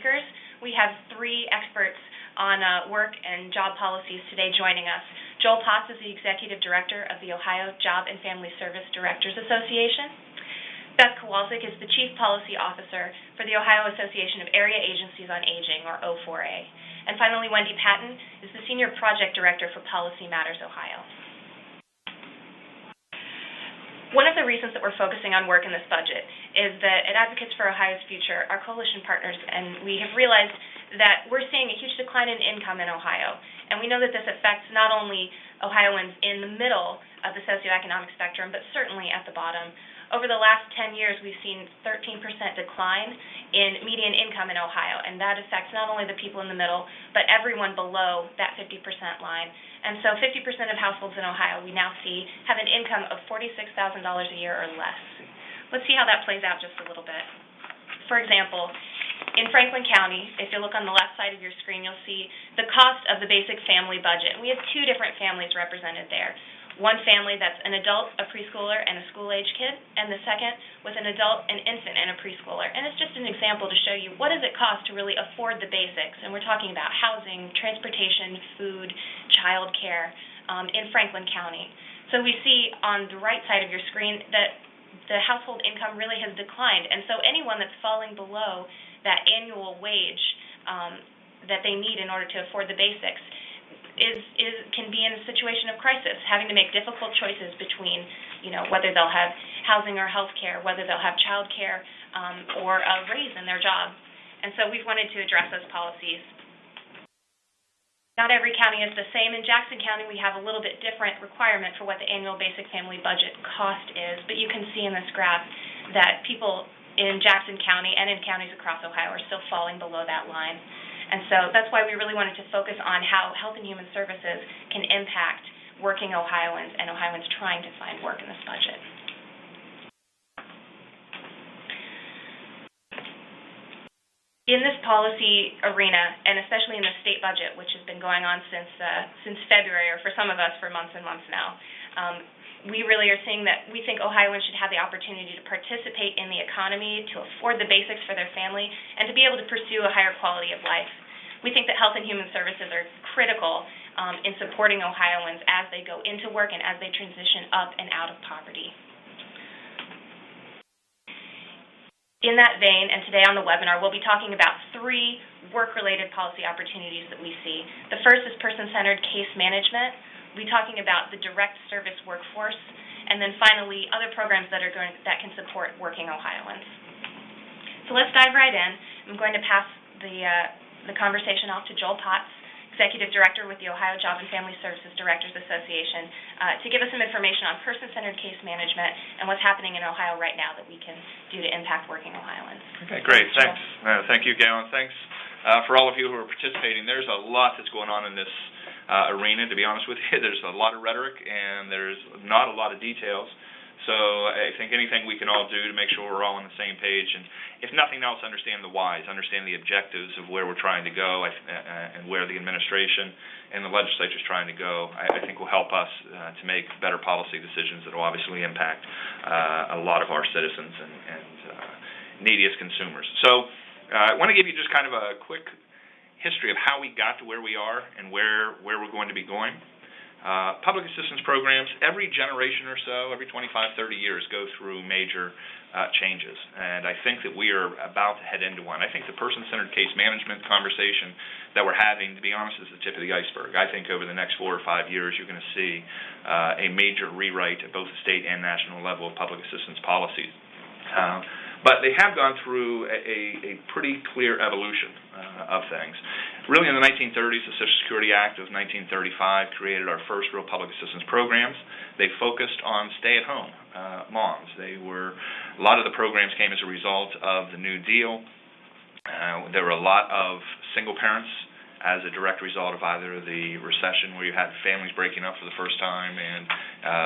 speakers. We have 3 experts on work and job policies today joining us. Joel Potts is the Executive Director of the Ohio Job and Family Service Directors Association. Beth Kowalczyk is the Chief Policy Officer for the Ohio Association of Area Agencies on Aging, or O4A. And finally, Wendy Patton is the Senior Project Director for Policy Matters Ohio. One of the reasons that we're focusing on work in this budget is that at Advocates for Ohio's Future, our coalition partners, and we have realized that we're seeing a huge decline in income in Ohio. And we know that this affects not only Ohioans in the middle of the socioeconomic spectrum, but certainly at the bottom. Over the last 10 years, we've seen 13% decline in median income in Ohio, and that affects not only the people in the middle, but everyone below that 50% line. And so 50% of households in Ohio we now see have an income of $46,000 a year or less. Let's see how that plays out just a little bit. For example, in Franklin County, if you look on the left side of your screen, you'll see the cost of the basic family budget. We have 2 different families represented there. One family that's an adult, a preschooler, and a school-age kid, and the second with an adult, an infant, and a preschooler. And it's just an example to show you what does it cost to really afford the basics. And we're talking about housing, transportation, food, child care in Franklin County. So we see on the right side of your screen that the household income really has declined. And so anyone that's falling below that annual wage that they need in order to afford the basics can be in a situation of crisis, having to make difficult choices between, whether they'll have housing or health care, whether they'll have child care, or a raise in their job. And so we've wanted to address those policies. Not every county is the same. In Jackson County, we have a little bit different requirement for what the annual basic family budget cost is, but you can see in this graph that people in Jackson County and in counties across Ohio are still falling below that line. And so that's why we really wanted to focus on how Health and Human Services can impact working Ohioans and Ohioans trying to find work in this budget. In this policy arena, and especially in the state budget, which has been going on since February, or for some of us for months and months now, we really are seeing that we think Ohioans should have the opportunity to participate in the economy, to afford the basics for their family, and to be able to pursue a higher quality of life. We think that Health and Human Services are critical in supporting Ohioans as they go into work and as they transition up and out of poverty. In that vein, and today on the webinar, we'll be talking about 3 work-related policy opportunities that we see. The first is person-centered case management. We'll be talking about the direct service workforce, and then finally, other programs that can support working Ohioans. So let's dive right in. I'm going to pass the conversation off to Joel Potts, Executive Director with the Ohio Job and Family Services Directors Association, to give us some information on person-centered case management and what's happening in Ohio right now that we can do to impact working Ohioans. Okay, great. Thanks. Thank you, Gail, and thanks for all of you who are participating. There's a lot that's going on in this arena, to be honest with you. There's a lot of rhetoric, and there's not a lot of details. So I think anything we can all do to make sure we're all on the same page, and if nothing else, understand the whys, understand the objectives of where we're trying to go, and where the administration and the legislature is trying to go, I think will help us to make better policy decisions that will obviously impact a lot of our citizens and neediest consumers. So I want to give you just kind of a quick history of how we got to where we are and where we're going to be going. Public assistance programs, every generation or so, every 25, 30 years, go through major changes. And I think that we are about to head into one. I think the person-centered case management conversation that we're having, to be honest, is the tip of the iceberg. I think over the next 4 or 5 years, you're going to see a major rewrite at both the state and national level of public assistance policies. But they have gone through a pretty clear evolution of things. Really, in the 1930s, the Social Security Act of 1935 created our first real public assistance programs. They focused on stay-at-home moms. A lot of the programs came as a result of the New Deal. There were a lot of single parents as a direct result of either the recession, where you had families breaking up for the first time, and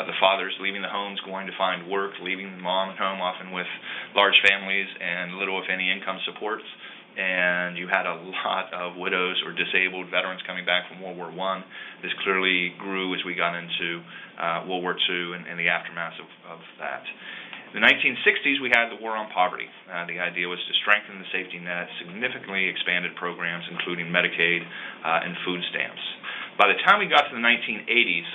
the fathers leaving the homes, going to find work, leaving the mom at home, often with large families and little, if any, income supports. And you had a lot of widows or disabled veterans coming back from World War I. This clearly grew as we got into World War II and the aftermath of that. The 1960s, we had the War on Poverty. The idea was to strengthen the safety net, significantly expanded programs, including Medicaid and food stamps. By the time we got to the 1980s,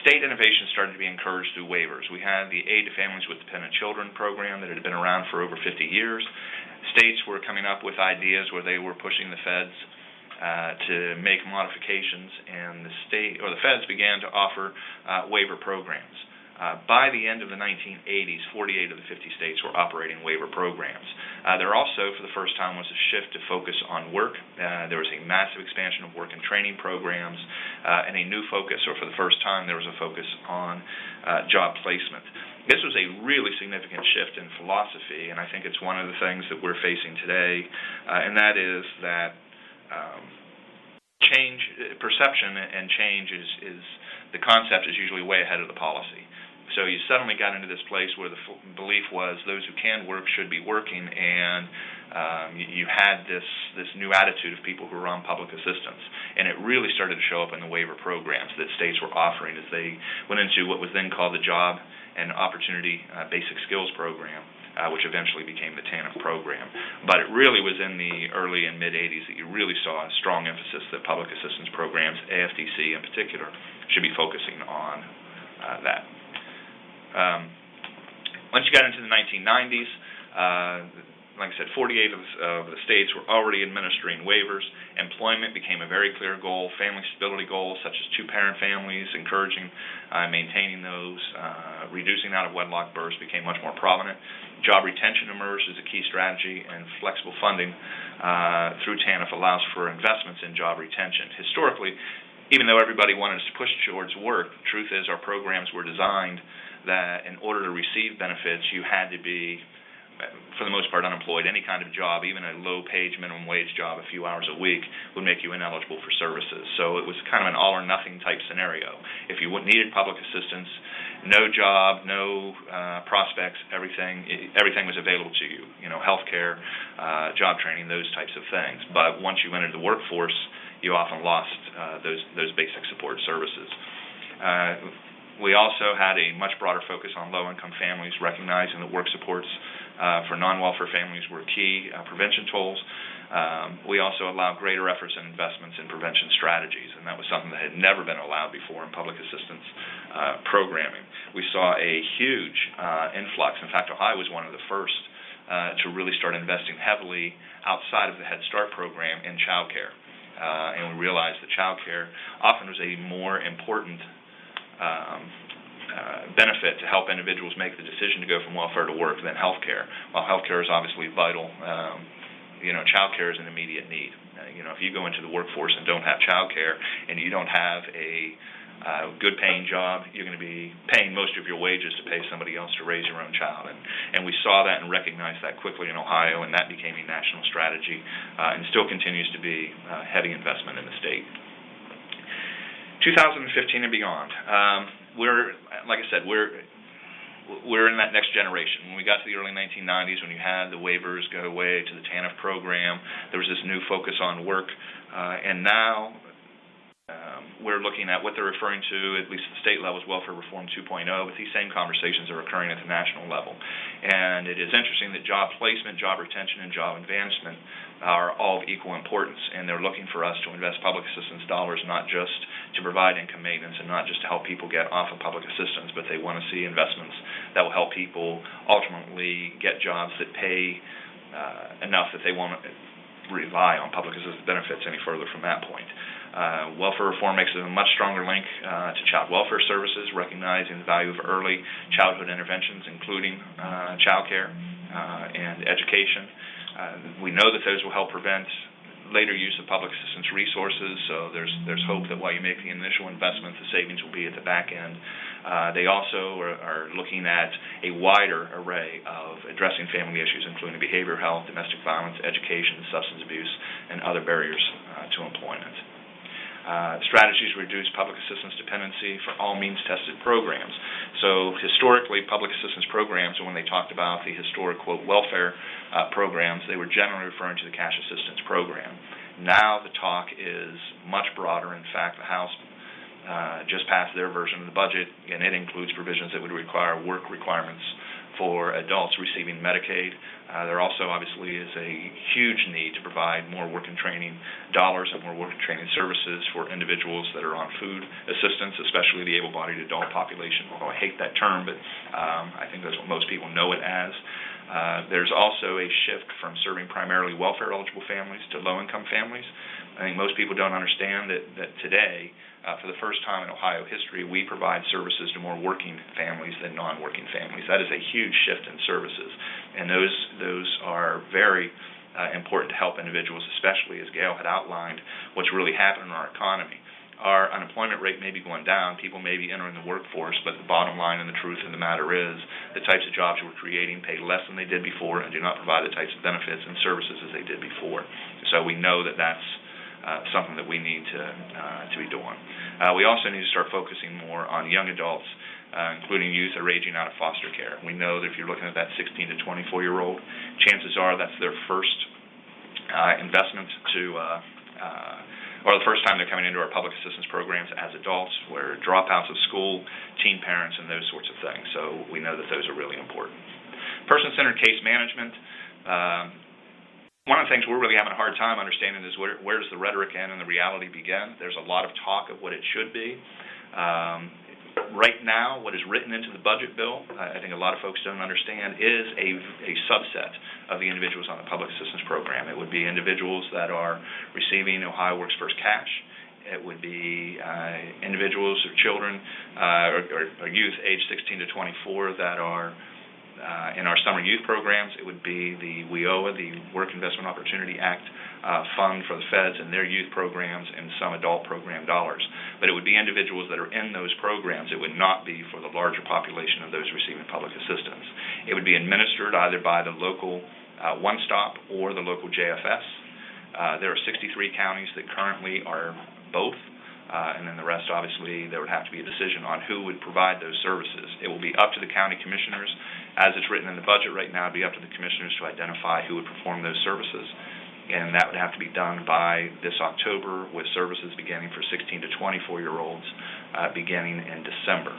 state innovation started to be encouraged through waivers. We had the Aid to Families with Dependent Children program that had been around for over 50 years. States were coming up with ideas where they were pushing the feds to make modifications, and the feds began to offer waiver programs. By the end of the 1980s, 48 of the 50 states were operating waiver programs. There also, for the first time, was a shift to focus on work. There was a massive expansion of work and training programs, and a new focus, or for the first time, there was a focus on job placement. This was a really significant shift in philosophy, and I think it's one of the things that we're facing today, and that is that perception and change is the concept is usually way ahead of the policy. So you suddenly got into this place where the belief was those who can work should be working, and you had this new attitude of people who were on public assistance. And it really started to show up in the waiver programs that states were offering as they went into what was then called the Job and Opportunity Basic Skills Program, which eventually became the TANF program. But it really was in the early and mid-'80s that you really saw a strong emphasis that public assistance programs, AFDC in particular, should be focusing on that. Once you got into the 1990s, like I said, 48 of the states were already administering waivers. Employment became a very clear goal. Family stability goals such as two-parent families, encouraging maintaining those, reducing out-of-wedlock births became much more prominent. Job retention emerged as a key strategy, and flexible funding through TANF allows for investments in job retention. Historically, even though everybody wanted us to push towards work, the truth is our programs were designed that in order to receive benefits, you had to be, for the most part, unemployed. Any kind of job, even a low-page minimum wage job a few hours a week, would make you ineligible for services. So it was kind of an all-or-nothing type scenario. If you needed public assistance, no job, no prospects, everything was available to you. Health care, job training, those types of things. But once you entered the workforce, you often lost those basic support services. We also had a much broader focus on low-income families, recognizing that work supports for non-welfare families were key prevention tools. We also allowed greater efforts and investments in prevention strategies, and that was something that had never been allowed before in public assistance programming. We saw a huge influx. In fact, Ohio was one of the first to really start investing heavily outside of the Head Start program in child care. And we realized that child care often was a more important benefit to help individuals make the decision to go from welfare to work than health care. While health care is obviously vital, child care is an immediate need. If you go into the workforce and don't have child care and you don't have a good-paying job, you're going to be paying most of your wages to pay somebody else to raise your own child. And we saw that and recognized that quickly in Ohio, and that became a national strategy and still continues to be heavy investment in the state. 2015 and beyond, we're in that next generation. When we got to the early 1990s, when you had the waivers go away to the TANF program, there was this new focus on work, and now we're looking at what they're referring to, at least at the state level, as Welfare Reform 2.0, but these same conversations are occurring at the national level. And it is interesting that job placement, job retention, and job advancement are all of equal importance, and they're looking for us to invest public assistance dollars not just to provide income maintenance and not just to help people get off of public assistance, but they want to see investments that will help people ultimately get jobs that pay enough that they won't rely on public assistance benefits any further from that point. Welfare reform makes it a much stronger link to child welfare services, recognizing the value of early childhood interventions, including child care and education. We know that those will help prevent later use of public assistance resources, so there's hope that while you make the initial investment, the savings will be at the back end. They also are looking at a wider array of addressing family issues, including behavioral health, domestic violence, education, substance abuse, and other barriers to employment. Strategies reduce public assistance dependency for all means-tested programs. So historically, public assistance programs, when they talked about the historic, quote, welfare programs, they were generally referring to the cash assistance program. Now the talk is much broader. In fact, the House just passed their version of the budget, and it includes provisions that would require work requirements for adults receiving Medicaid. There also obviously is a huge need to provide more work and training dollars and more work and training services for individuals that are on food assistance, especially the able-bodied adult population, although I hate that term, but I think that's what most people know it as. There's also a shift from serving primarily welfare-eligible families to low-income families. I think most people don't understand that today, for the first time in Ohio history, we provide services to more working families than non-working families. That is a huge shift in services, and those are very important to help individuals, especially as Gail had outlined what's really happening in our economy. Our unemployment rate may be going down, people may be entering the workforce, but the bottom line and the truth of the matter is the types of jobs we're creating pay less than they did before and do not provide the types of benefits and services as they did before. So we know that that's something that we need to be doing. We also need to start focusing more on young adults, including youth that are aging out of foster care. We know that if you're looking at that 16 to 24-year-old, chances are that's their first investment or the first time they're coming into our public assistance programs as adults, where dropouts of school, teen parents, and those sorts of things. So we know that those are really important. Person-centered case management. One of the things we're really having a hard time understanding is where does the rhetoric end and the reality begin? There's a lot of talk of what it should be. Right now, what is written into the budget bill, I think a lot of folks don't understand, is a subset of the individuals on the public assistance program. It would be individuals that are receiving Ohio Works First cash. It would be individuals or children or youth aged 16 to 24 that are in our summer youth programs. It would be the WIOA, the Work Investment Opportunity Act fund for the feds and their youth programs and some adult program dollars. But it would be individuals that are in those programs. It would not be for the larger population of those receiving public assistance. It would be administered either by the local one-stop or the local JFS. There are 63 counties that currently are both. And then the rest, obviously, there would have to be a decision on who would provide those services. It will be up to the county commissioners. As it's written in the budget right now, it would be up to the commissioners to identify who would perform those services. And that would have to be done by this October, with services beginning for 16 to 24-year-olds beginning in December.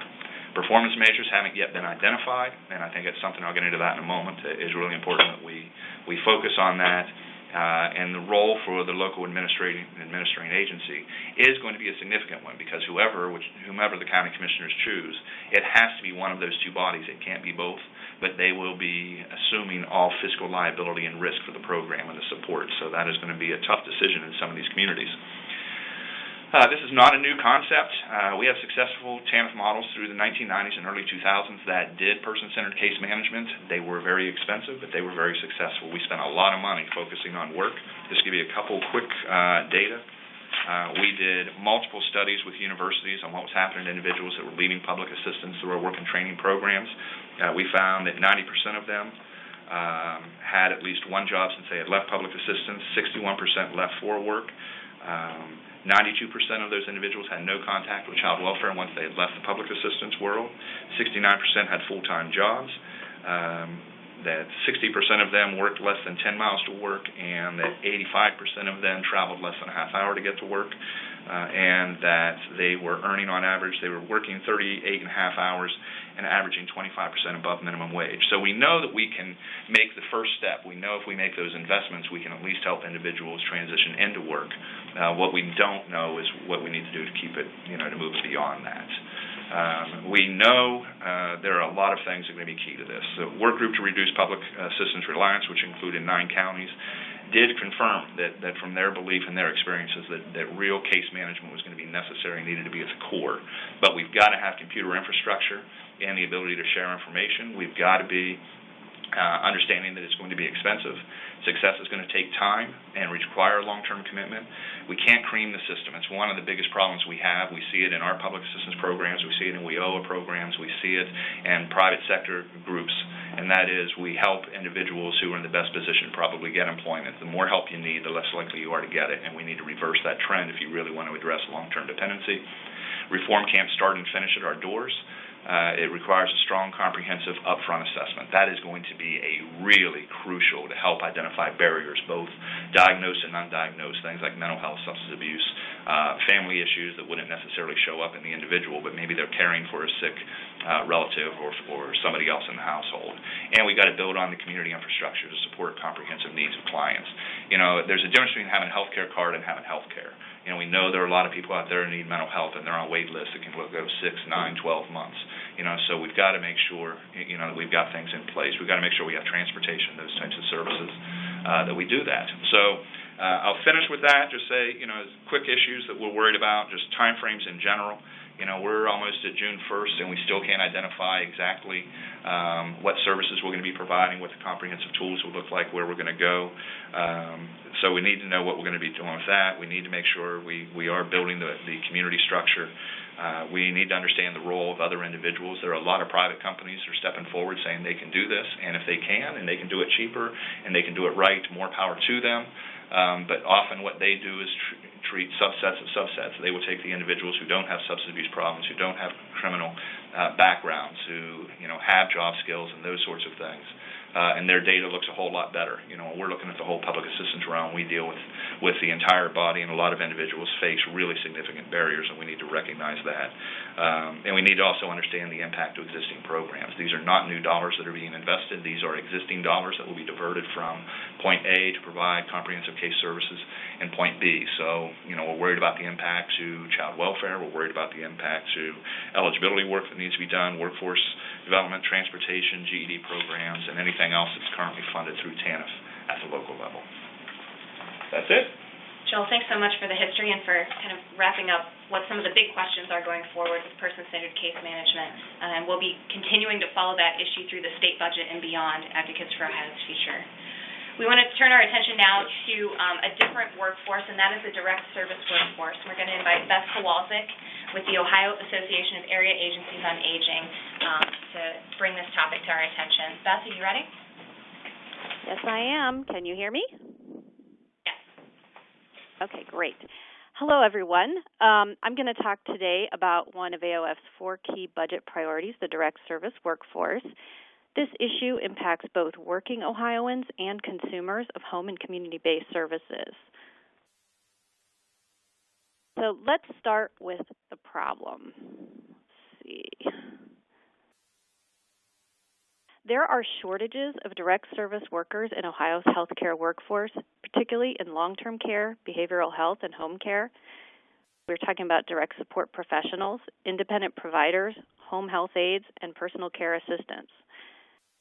Performance measures haven't yet been identified, and I think it's something, I'll get into that in a moment. It is really important that we focus on that. And the role for the local administrating agency is going to be a significant one, because whomever the county commissioners choose, it has to be one of those two bodies. It can't be both, but they will be assuming all fiscal liability and risk for the program and the support. So that is going to be a tough decision in some of these communities. This is not a new concept. We have successful TANF models through the 1990s and early 2000s that did person-centered case management. They were very expensive, but they were very successful. We spent a lot of money focusing on work. Just to give you a couple quick data. We did multiple studies with universities on what was happening to individuals that were leaving public assistance through our work and training programs. We found that 90% of them had at least one job since they had left public assistance. 61% left for work. 92% of those individuals had no contact with child welfare once they had left the public assistance world. 69% had full-time jobs. That 60% of them worked less than 10 miles to work, and that 85% of them traveled less than a half hour to get to work, and that they were earning on average, they were working 38 and a half hours and averaging 25% above minimum wage. So we know that we can make the first step. We know if we make those investments, we can at least help individuals transition into work. What we don't know is what we need to do to keep it, to move it beyond that. We know there are a lot of things that are going to be key to this. The work group to reduce public assistance reliance, which included 9 counties, did confirm that from their belief and their experiences that real case management was going to be necessary and needed to be at the core. But we've got to have computer infrastructure and the ability to share information. We've got to be understanding that it's going to be expensive. Success is going to take time and require long-term commitment. We can't cream the system. It's one of the biggest problems we have. We see it in our public assistance programs. We see it in WIOA programs. We see it in private sector groups, and that is we help individuals who are in the best position to probably get employment. The more help you need, the less likely you are to get it, and we need to reverse that trend if you really want to address long-term dependency. Reform can't start and finish at our doors. It requires a strong, comprehensive upfront assessment. That is going to be really crucial to help identify barriers, both diagnosed and undiagnosed, things like mental health, substance abuse, family issues that wouldn't necessarily show up in the individual, but maybe they're caring for a sick relative or somebody else in the household. And we've got to build on the community infrastructure to support comprehensive needs of clients. There's a difference between having a health care card and having health care. We know there are a lot of people out there who need mental health, and they're on wait lists that can go 6, 9, 12 months. So we've got to make sure, that we've got things in place. We've got to make sure we have transportation, those types of services, that we do that. So I'll finish with that, just say, quick issues that we're worried about, just timeframes in general. We're almost at June 1st, and we still can't identify exactly what services we're going to be providing, what the comprehensive tools will look like, where we're going to go. So we need to know what we're going to be doing with that. We need to make sure we are building the community structure. We need to understand the role of other individuals. There are a lot of private companies that are stepping forward saying they can do this, and if they can, and they can do it cheaper, and they can do it right, more power to them. But often what they do is treat subsets of subsets. They will take the individuals who don't have substance abuse problems, who don't have criminal backgrounds, who have job skills and those sorts of things. And their data looks a whole lot better. We're looking at the whole public assistance realm. We deal with the entire body, and a lot of individuals face really significant barriers, and we need to recognize that. And we need to also understand the impact of existing programs. These are not new dollars that are being invested. These are existing dollars that will be diverted from point A to provide comprehensive case services and point B. So, we're worried about the impact to child welfare. We're worried about the impact to eligibility work that needs to be done, workforce development, transportation, GED programs, and anything else that's currently funded through TANF at the local level. That's it. Joel, thanks so much for the history and for kind of wrapping up what some of the big questions are going forward with person-centered case management. And we'll be continuing to follow that issue through the state budget and beyond, Advocates for Ohio's Future. We want to turn our attention now to a different workforce, and that is the direct service workforce. We're going to invite Beth Kowalczyk with the Ohio Association of Area Agencies on Aging to bring this topic to our attention. Beth, are you ready? Yes, I am. Can you hear me? Yes. Okay, great. Hello, everyone. I'm going to talk today about one of AOF's 4 key budget priorities, the direct service workforce. This issue impacts both working Ohioans and consumers of home and community-based services. So let's start with the problem. Let's see. There are shortages of direct service workers in Ohio's healthcare workforce, particularly in long-term care, behavioral health, and home care. We're talking about direct support professionals, independent providers, home health aides, and personal care assistants.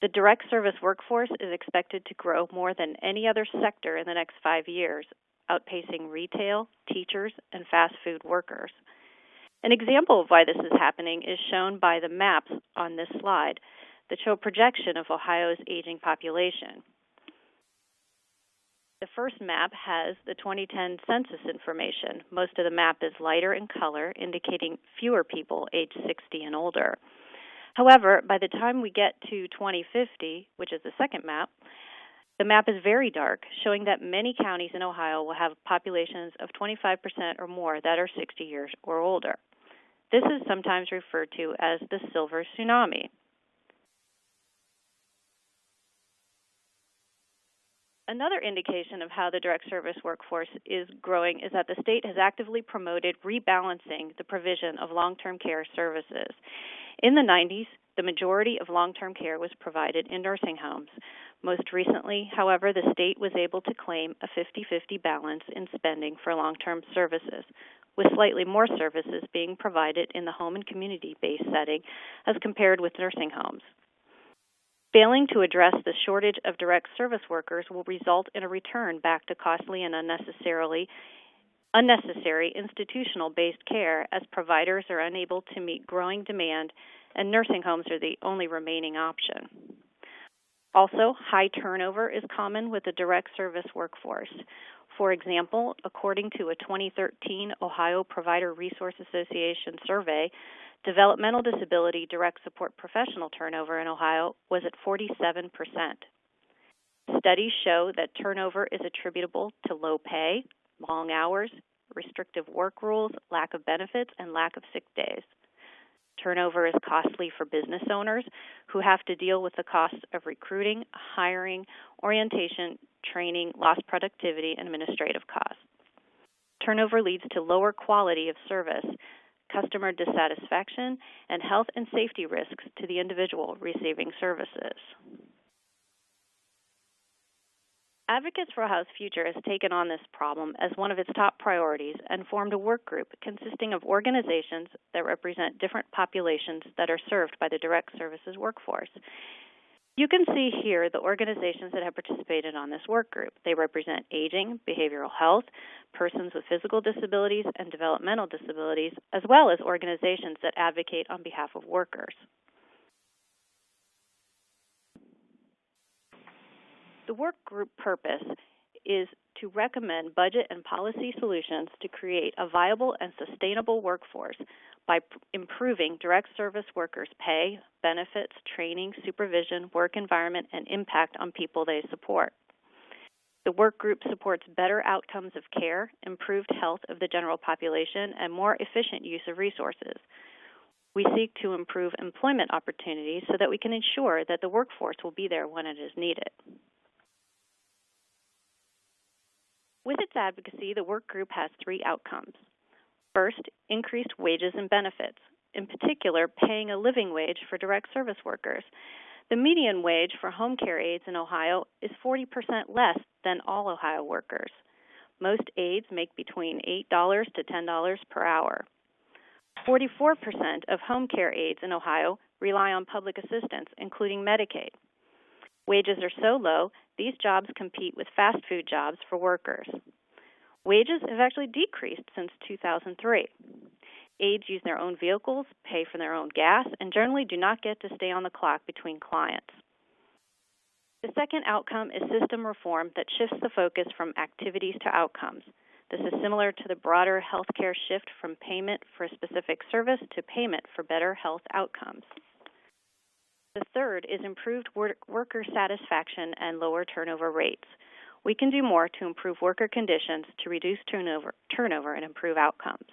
The direct service workforce is expected to grow more than any other sector in the next 5 years, outpacing retail, teachers, and fast food workers. An example of why this is happening is shown by the maps on this slide that show a projection of Ohio's aging population. The first map has the 2010 census information. Most of the map is lighter in color, indicating fewer people age 60 and older. However, by the time we get to 2050, which is the second map, the map is very dark, showing that many counties in Ohio will have populations of 25% or more that are 60 years or older. This is sometimes referred to as the silver tsunami. Another indication of how the direct service workforce is growing is that the state has actively promoted rebalancing the provision of long-term care services. In the 90s, the majority of long-term care was provided in nursing homes. Most recently, however, the state was able to claim a 50-50 balance in spending for long-term services, with slightly more services being provided in the home and community-based setting as compared with nursing homes. Failing to address the shortage of direct service workers will result in a return back to costly and unnecessary institutional-based care as providers are unable to meet growing demand and nursing homes are the only remaining option. Also, high turnover is common with the direct service workforce. For example, according to a 2013 Ohio Provider Resource Association survey, developmental disability direct support professional turnover in Ohio was at 47%. Studies show that turnover is attributable to low pay, long hours, restrictive work rules, lack of benefits, and lack of sick days. Turnover is costly for business owners who have to deal with the costs of recruiting, hiring, orientation, training, lost productivity, and administrative costs. Turnover leads to lower quality of service, customer dissatisfaction, and health and safety risks to the individual receiving services. Advocates for Ohio's Future has taken on this problem as one of its top priorities and formed a work group consisting of organizations that represent different populations that are served by the direct services workforce. You can see here the organizations that have participated on this work group. They represent aging, behavioral health, persons with physical disabilities and developmental disabilities, as well as organizations that advocate on behalf of workers. The work group purpose is to recommend budget and policy solutions to create a viable and sustainable workforce by improving direct service workers' pay, benefits, training, supervision, work environment, and impact on people they support. The work group supports better outcomes of care, improved health of the general population, and more efficient use of resources. We seek to improve employment opportunities so that we can ensure that the workforce will be there when it is needed. With its advocacy, the work group has 3 outcomes. First, increased wages and benefits, in particular paying a living wage for direct service workers. The median wage for home care aides in Ohio is 40% less than all Ohio workers. Most aides make between $8 to $10 per hour. 44% of home care aides in Ohio rely on public assistance, including Medicaid. Wages are so low, these jobs compete with fast food jobs for workers. Wages have actually decreased since 2003. Aides use their own vehicles, pay for their own gas, and generally do not get to stay on the clock between clients. The second outcome is system reform that shifts the focus from activities to outcomes. This is similar to the broader healthcare shift from payment for a specific service to payment for better health outcomes. The third is improved worker satisfaction and lower turnover rates. We can do more to improve worker conditions to reduce turnover and improve outcomes.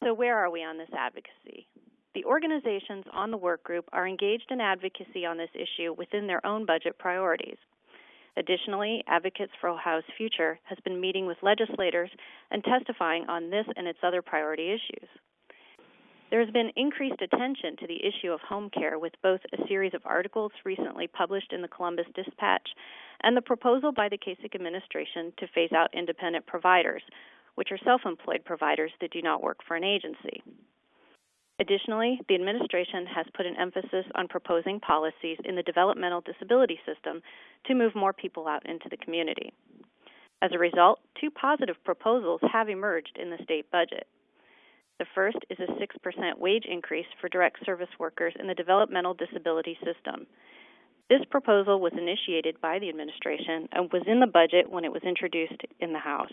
So where are we on this advocacy? The organizations on the work group are engaged in advocacy on this issue within their own budget priorities. Additionally, Advocates for Ohio's Future has been meeting with legislators and testifying on this and its other priority issues. There has been increased attention to the issue of home care with both a series of articles recently published in the Columbus Dispatch and the proposal by the Kowalczyk administration to phase out independent providers, which are self-employed providers that do not work for an agency. Additionally, the administration has put an emphasis on proposing policies in the developmental disability system to move more people out into the community. As a result, 2 positive proposals have emerged in the state budget. The first is a 6% wage increase for direct service workers in the developmental disability system. This proposal was initiated by the administration and was in the budget when it was introduced in the House.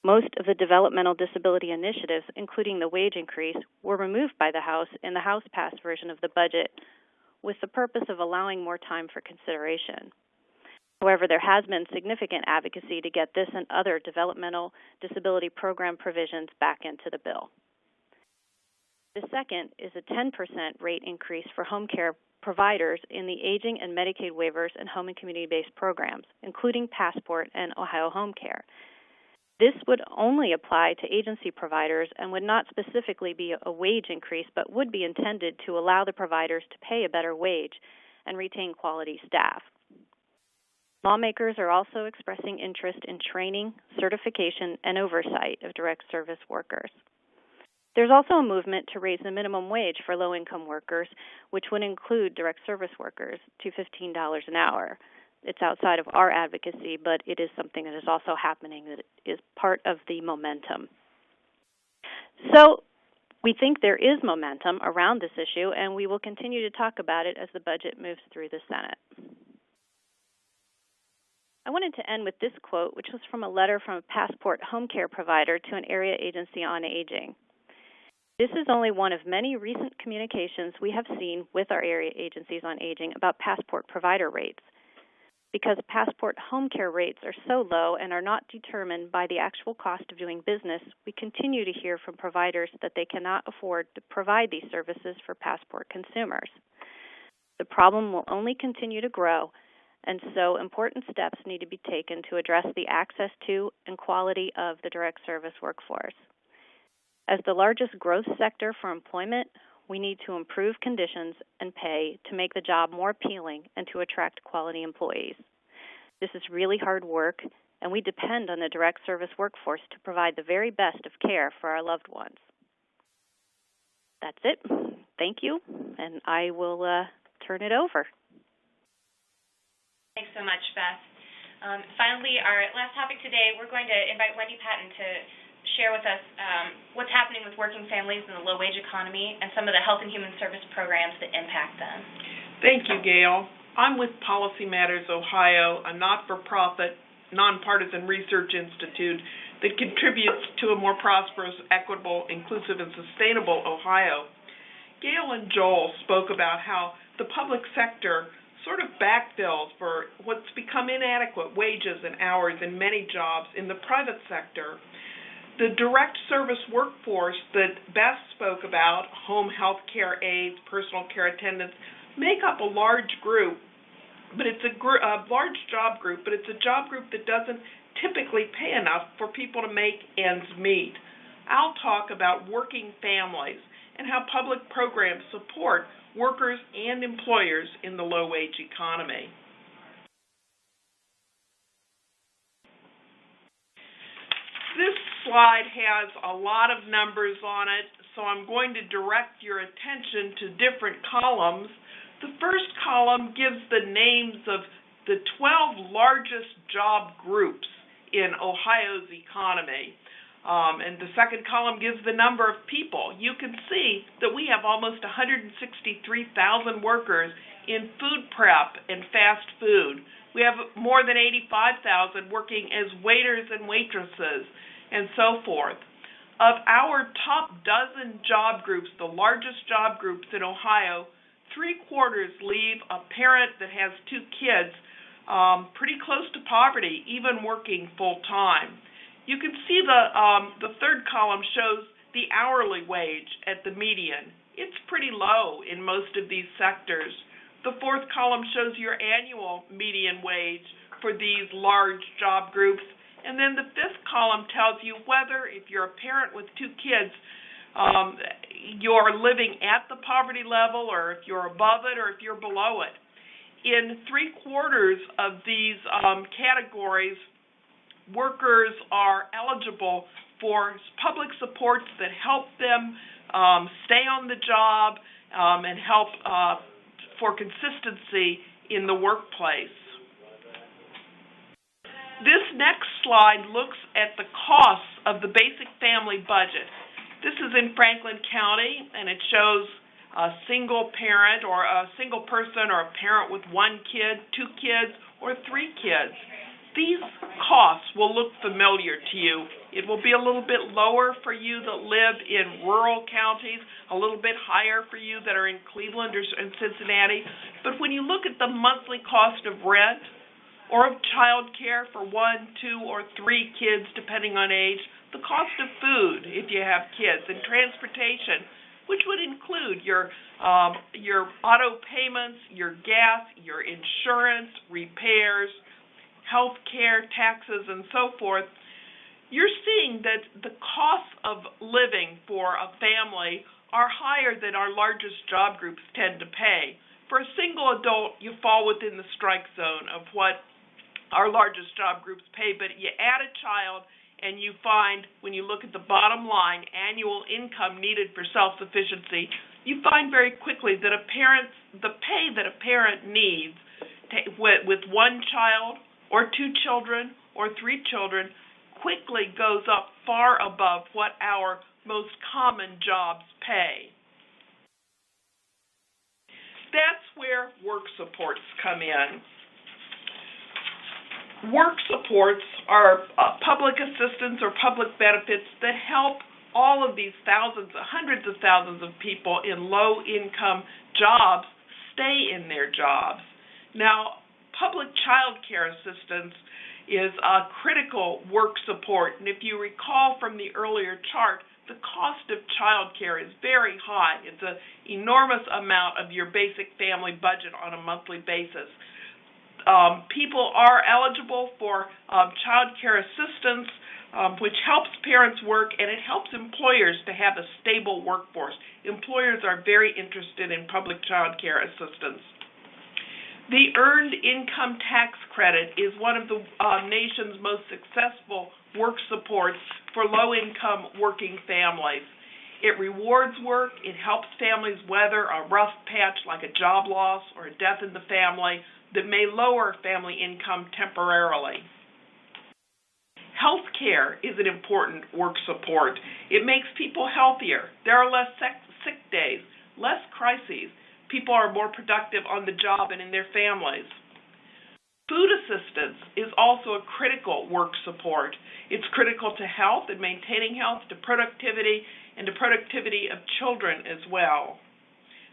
Most of the developmental disability initiatives, including the wage increase, were removed by the House in the House-passed version of the budget with the purpose of allowing more time for consideration. However, there has been significant advocacy to get this and other developmental disability program provisions back into the bill. The second is a 10% rate increase for home care providers in the aging and Medicaid waivers and home and community-based programs, including Passport and Ohio Home Care. This would only apply to agency providers and would not specifically be a wage increase, but would be intended to allow the providers to pay a better wage and retain quality staff. Lawmakers are also expressing interest in training, certification, and oversight of direct service workers. There's also a movement to raise the minimum wage for low-income workers, which would include direct service workers, to $15 an hour. It's outside of our advocacy, but it is something that is also happening that is part of the momentum. So we think there is momentum around this issue, and we will continue to talk about it as the budget moves through the Senate. I wanted to end with this quote, which was from a letter from a Passport home care provider to an area agency on aging. This is only one of many recent communications we have seen with our area agencies on aging about Passport provider rates. Because passport home care rates are so low and are not determined by the actual cost of doing business, we continue to hear from providers that they cannot afford to provide these services for passport consumers. The problem will only continue to grow, and so important steps need to be taken to address the access to and quality of the direct service workforce. As the largest growth sector for employment, we need to improve conditions and pay to make the job more appealing and to attract quality employees. This is really hard work, and we depend on the direct service workforce to provide the very best of care for our loved ones. That's it. Thank you, and I will turn it over. Thanks so much, Beth. Finally, our last topic today, we're going to invite Wendy Patton to share with us what's happening with working families in the low-wage economy and some of the health and human service programs that impact them. Thank you, Gail. I'm with Policy Matters Ohio, a not-for-profit, nonpartisan research institute that contributes to a more prosperous, equitable, inclusive, and sustainable Ohio. Gail and Joel spoke about how the public sector sort of backfills for what's become inadequate wages and hours in many jobs in the private sector. The direct service workforce that Beth spoke about, home health care aides, personal care attendants, make up a large group, but it's a large job group, but it's a job group that doesn't typically pay enough for people to make ends meet. I'll talk about working families and how public programs support workers and employers in the low-wage economy. This slide has a lot of numbers on it, so I'm going to direct your attention to different columns. The first column gives the names of the 12 largest job groups in Ohio's economy. And the second column gives the number of people. You can see that we have almost 163,000 workers in food prep and fast food. We have more than 85,000 working as waiters and waitresses and so forth. Of our top dozen job groups, the largest job groups in Ohio, 3/4 leave a parent that has 2 kids pretty close to poverty, even working full-time. You can see the third column shows the hourly wage at the median. It's pretty low in most of these sectors. The fourth column shows your annual median wage for these large job groups. And then the fifth column tells you whether, if you're a parent with 2 kids, you're living at the poverty level, or if you're above it, or if you're below it. In 3/4 of these categories, workers are eligible for public supports that help them stay on the job and help for consistency in the workplace. This next slide looks at the costs of the basic family budget. This is in Franklin County, and it shows a single parent or a single person or a parent with 1 kid, 2 kids, or 3 kids. These costs will look familiar to you. It will be a little bit lower for you that live in rural counties, a little bit higher for you that are in Cleveland or in Cincinnati. But when you look at the monthly cost of rent or of child care for 1, 2, or 3 kids, depending on age, the cost of food if you have kids, and transportation, which would include your auto payments, your gas, your insurance, repairs, health care, taxes, and so forth, you're seeing that the costs of living for a family are higher than our largest job groups tend to pay. For a single adult, you fall within the strike zone of what our largest job groups pay, but you add a child and you find, when you look at the bottom line, annual income needed for self-sufficiency, you find very quickly that the pay that a parent needs with 1 child or 2 children or 3 children quickly goes up far above what our most common jobs pay. That's where work supports come in. Work supports are public assistance or public benefits that help all of these hundreds of thousands of people in low-income jobs stay in their jobs. Now, public child care assistance is a critical work support. And if you recall from the earlier chart, the cost of child care is very high. It's an enormous amount of your basic family budget on a monthly basis. People are eligible for child care assistance, which helps parents work, and it helps employers to have a stable workforce. Employers are very interested in public child care assistance. The Earned Income Tax Credit is one of the nation's most successful work supports for low-income working families. It rewards work. It helps families weather a rough patch like a job loss or a death in the family that may lower family income temporarily. Health care is an important work support. It makes people healthier. There are less sick days, less crises. People are more productive on the job and in their families. Food assistance is also a critical work support. It's critical to health and maintaining health, to productivity, and to productivity of children as well.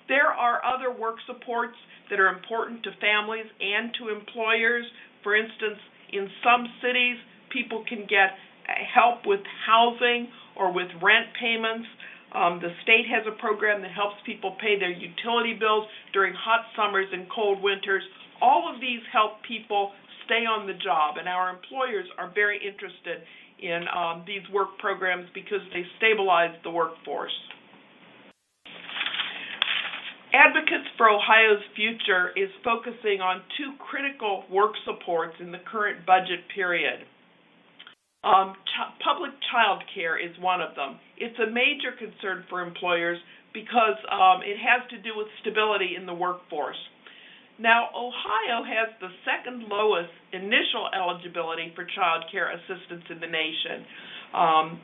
There are other work supports that are important to families and to employers. For instance, in some cities, people can get help with housing or with rent payments. The state has a program that helps people pay their utility bills during hot summers and cold winters. All of these help people stay on the job, and our employers are very interested in these work programs because they stabilize the workforce. Advocates for Ohio's Future is focusing on two critical work supports in the current budget period. Public child care is one of them. It's a major concern for employers because it has to do with stability in the workforce. Now, Ohio has the second lowest initial eligibility for child care assistance in the nation.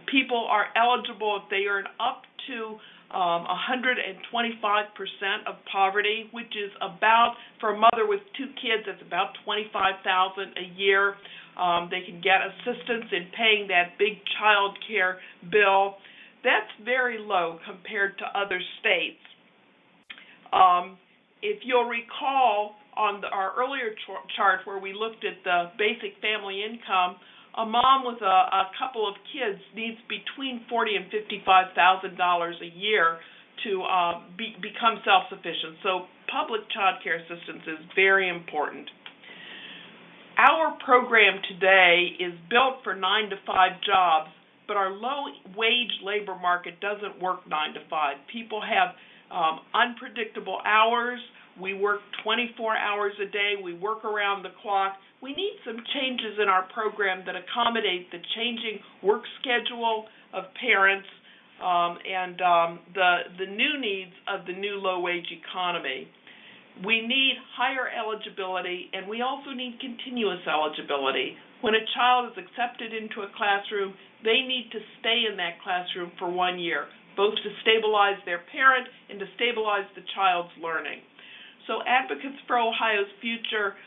People are eligible if they earn up to 125% of poverty, which is about, for a mother with two kids, that's about $25,000 a year. They can get assistance in paying that big child care bill. That's very low compared to other states. If you'll recall on our earlier chart where we looked at the basic family income, a mom with a couple of kids needs between $40,000 and $55,000 a year to become self-sufficient. So public child care assistance is very important. Our program today is built for 9-to-5 jobs, but our low-wage labor market doesn't work 9 to 5. People have unpredictable hours. We work 24 hours a day. We work around the clock. We need some changes in our program that accommodate the changing work schedule of parents and the new needs of the new low-wage economy. We need higher eligibility, and we also need continuous eligibility. When a child is accepted into a classroom, they need to stay in that classroom for 1 year, both to stabilize their parent and to stabilize the child's learning. So Advocates for Ohio's Future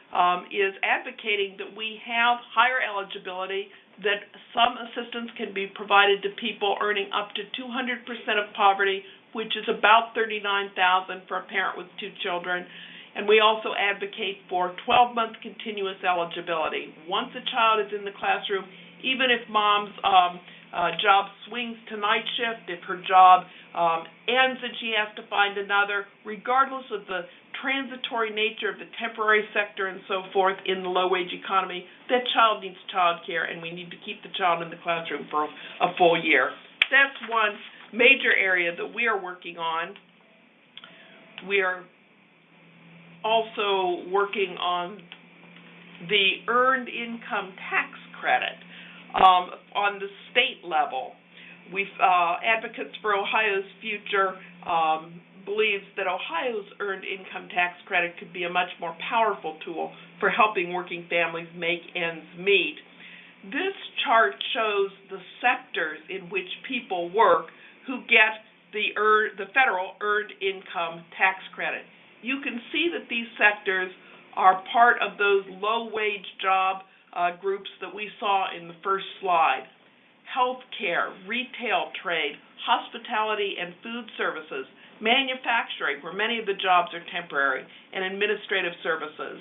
is advocating that we have higher eligibility, that some assistance can be provided to people earning up to 200% of poverty, which is about $39,000 for a parent with 2 children. And we also advocate for 12-month continuous eligibility. Once a child is in the classroom, even if mom's job swings to night shift, if her job ends and she has to find another, regardless of the transitory nature of the temporary sector and so forth in the low-wage economy, that child needs child care, and we need to keep the child in the classroom for a full year. That's one major area that we are working on. We are also working on the Earned Income Tax Credit on the state level. Advocates for Ohio's Future believes that Ohio's Earned Income Tax Credit could be a much more powerful tool for helping working families make ends meet. This chart shows the sectors in which people work who get the federal Earned Income Tax Credit. You can see that these sectors are part of those low-wage job groups that we saw in the first slide. Healthcare, retail trade, hospitality and food services, manufacturing, where many of the jobs are temporary, and administrative services.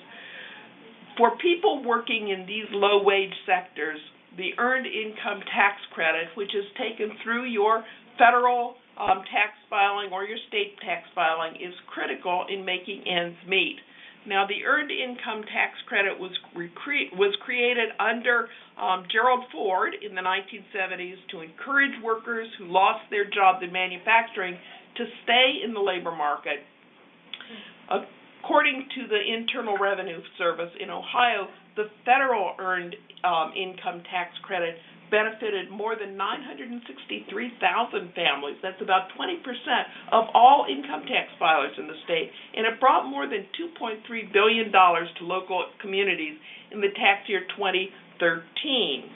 For people working in these low-wage sectors, the Earned Income Tax Credit, which is taken through your federal tax filing or your state tax filing, is critical in making ends meet. Now, the Earned Income Tax Credit was created under Gerald Ford in the 1970s to encourage workers who lost their jobs in manufacturing to stay in the labor market. According to the Internal Revenue Service in Ohio, the federal Earned Income Tax Credit benefited more than 963,000 families. That's about 20% of all income tax filers in the state, and it brought more than $2.3 billion to local communities in the tax year 2013.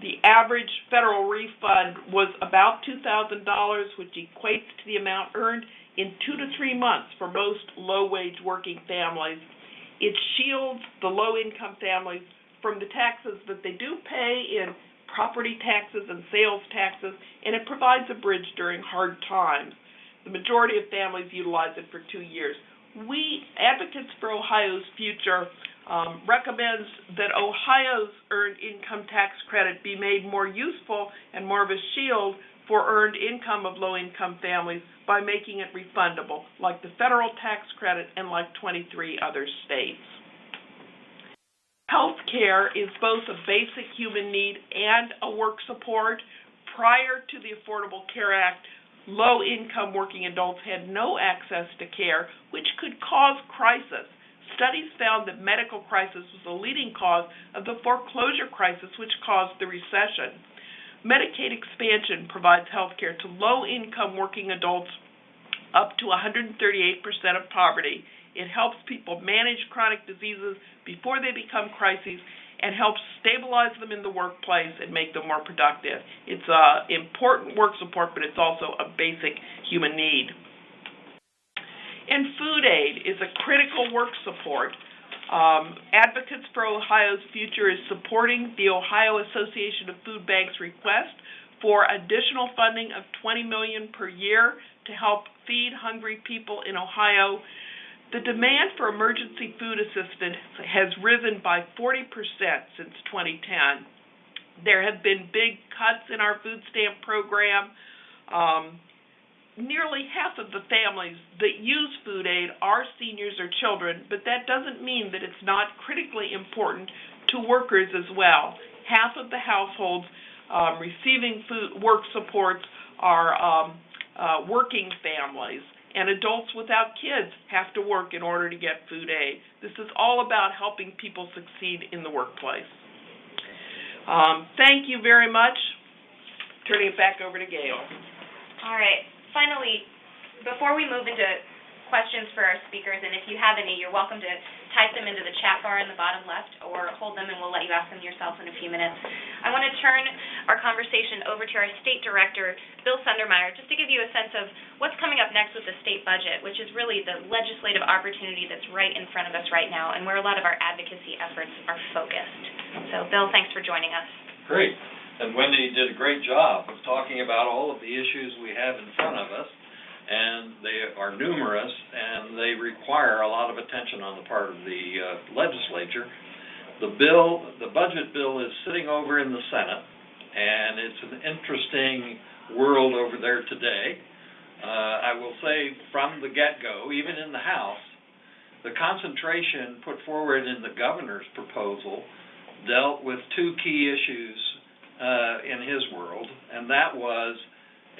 The average federal refund was about $2,000, which equates to the amount earned in 2 to 3 months for most low-wage working families. It shields the low-income families from the taxes that they do pay in property taxes and sales taxes, and it provides a bridge during hard times. The majority of families utilize it for 2 years. We, Advocates for Ohio's Future, recommends that Ohio's Earned Income Tax Credit be made more useful and more of a shield for earned income of low-income families by making it refundable, like the federal tax credit and like 23 other states. Health care is both a basic human need and a work support. Prior to the Affordable Care Act, low-income working adults had no access to care, which could cause crisis. Studies found that medical crisis was the leading cause of the foreclosure crisis, which caused the recession. Medicaid expansion provides health care to low-income working adults up to 138% of poverty. It helps people manage chronic diseases before they become crises and helps stabilize them in the workplace and make them more productive. It's an important work support, but it's also a basic human need. And food aid is a critical work support. Advocates for Ohio's Future is supporting the Ohio Association of Food Banks' request for additional funding of $20 million per year to help feed hungry people in Ohio. The demand for emergency food assistance has risen by 40% since 2010. There have been big cuts in our food stamp program. Nearly half of the families that use food aid are seniors or children, but that doesn't mean that it's not critically important to workers as well. Half of the households receiving food work supports are working families, and adults without kids have to work in order to get food aid. This is all about helping people succeed in the workplace. Thank you very much. Turning it back over to Gail. All right. Finally, before we move into questions for our speakers, and if you have any, you're welcome to type them into the chat bar in the bottom left or hold them and we'll let you ask them yourself in a few minutes. I want to turn our conversation over to our State Director, Bill Sundermeyer, just to give you a sense of what's coming up next with the state budget, which is really the legislative opportunity that's right in front of us right now and where a lot of our advocacy efforts are focused. So, Bill, thanks for joining us. Great. And Wendy did a great job of talking about all of the issues we have in front of us, and they are numerous, and they require a lot of attention on the part of the legislature. The budget bill is sitting over in the Senate, and it's an interesting world over there today. I will say from the get-go, even in the House, the concentration put forward in the governor's proposal dealt with two key issues in his world, and that was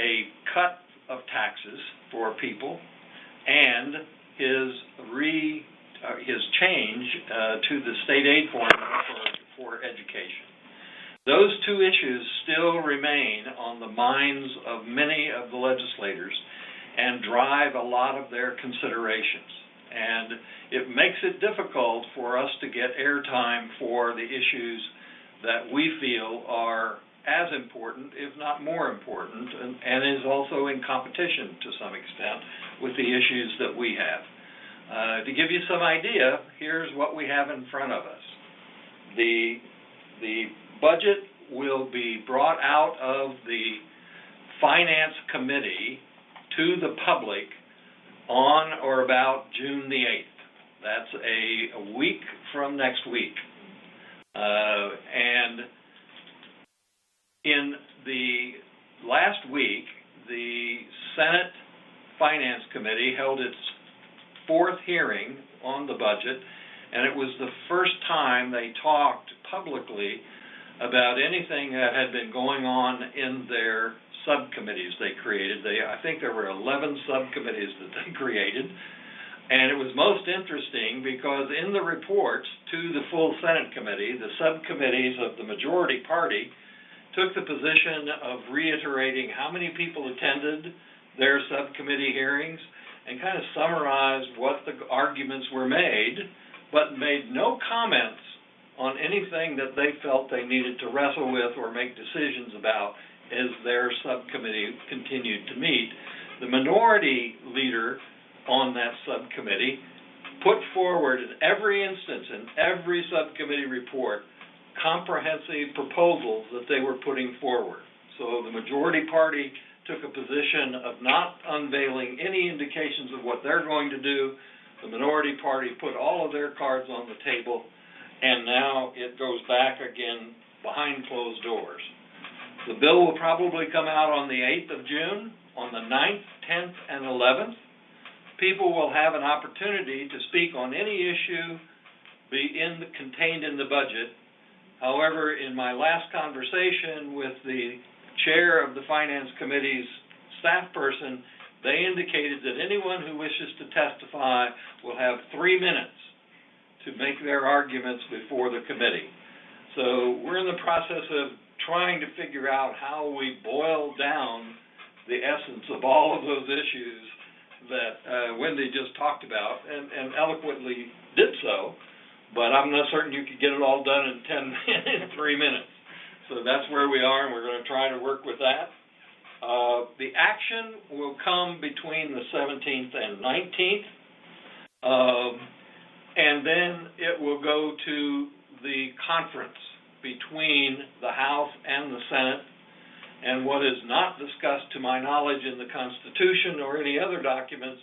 a cut of taxes for people and his change to the state aid formula for education. Those two issues still remain on the minds of many of the legislators and drive a lot of their considerations. And it makes it difficult for us to get airtime for the issues that we feel are as important, if not more important, and is also in competition to some extent with the issues that we have. To give you some idea, here's what we have in front of us. The budget will be brought out of the Finance Committee to the public on or about June the 8th. That's a week from next week. And in the last week, the Senate Finance Committee held its fourth hearing on the budget, and it was the first time they talked publicly about anything that had been going on in their subcommittees they created. I think there were 11 subcommittees that they created, and it was most interesting because in the reports to the full Senate committee, the subcommittees of the majority party took the position of reiterating how many people attended their subcommittee hearings and kind of summarized what the arguments were made, but made no comments on anything that they felt they needed to wrestle with or make decisions about as their subcommittee continued to meet. The minority leader on that subcommittee put forward in every instance, in every subcommittee report, comprehensive proposals that they were putting forward. So the majority party took a position of not unveiling any indications of what they're going to do. The minority party put all of their cards on the table, and now it goes back again behind closed doors. The bill will probably come out on the 8th of June. On the 9th, 10th, and 11th, people will have an opportunity to speak on any issue contained in the budget. However, in my last conversation with the chair of the Finance Committee's staff person, they indicated that anyone who wishes to testify will have 3 minutes to make their arguments before the committee. So we're in the process of trying to figure out how we boil down the essence of all of those issues that Wendy just talked about and eloquently did so, but I'm not certain you could get it all done in 3 minutes. So that's where we are, and we're going to try to work with that. The action will come between the 17th and 19th, and then it will go to the conference between the House and the Senate. And what is not discussed, to my knowledge, in the Constitution or any other documents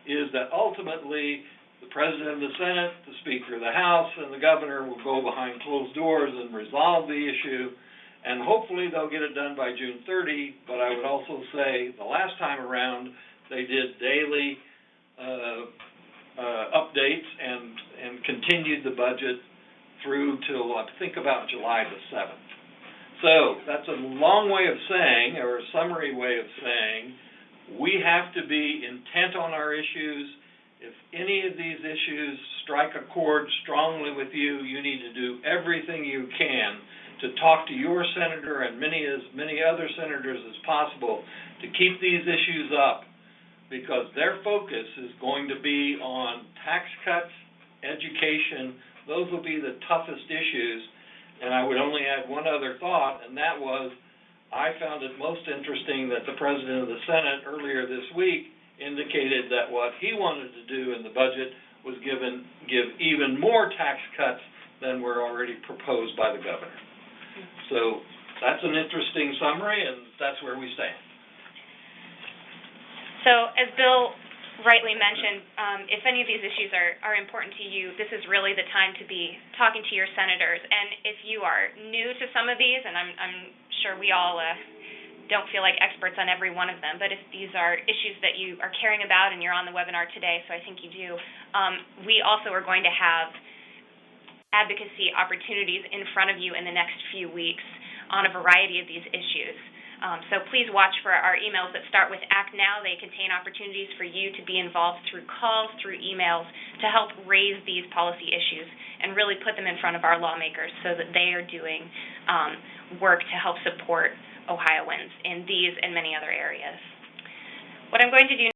is that ultimately the President of the Senate, the Speaker of the House, and the Governor will go behind closed doors and resolve the issue, and hopefully they'll get it done by June 30, but I would also say the last time around they did daily updates and continued the budget through till, I think, about July the 7th. So that's a long way of saying, or a summary way of saying, we have to be intent on our issues. If any of these issues strike a chord strongly with you, you need to do everything you can to talk to your senator and as many other senators as possible to keep these issues up, because their focus is going to be on tax cuts, education. Those will be the toughest issues. And I would only add one other thought, and that was I found it most interesting that the President of the Senate earlier this week indicated that what he wanted to do in the budget was give even more tax cuts than were already proposed by the Governor. So that's an interesting summary, and that's where we stand. So as Bill rightly mentioned, if any of these issues are important to you, this is really the time to be talking to your senators. And if you are new to some of these, and I'm sure we all don't feel like experts on every one of them, but if these are issues that you are caring about and you're on the webinar today, so I think you do, we also are going to have advocacy opportunities in front of you in the next few weeks on a variety of these issues. So please watch for our emails that start with Act Now. They contain opportunities for you to be involved through calls, through emails, to help raise these policy issues and really put them in front of our lawmakers so that they are doing work to help support Ohioans in these and many other areas. What I'm going to do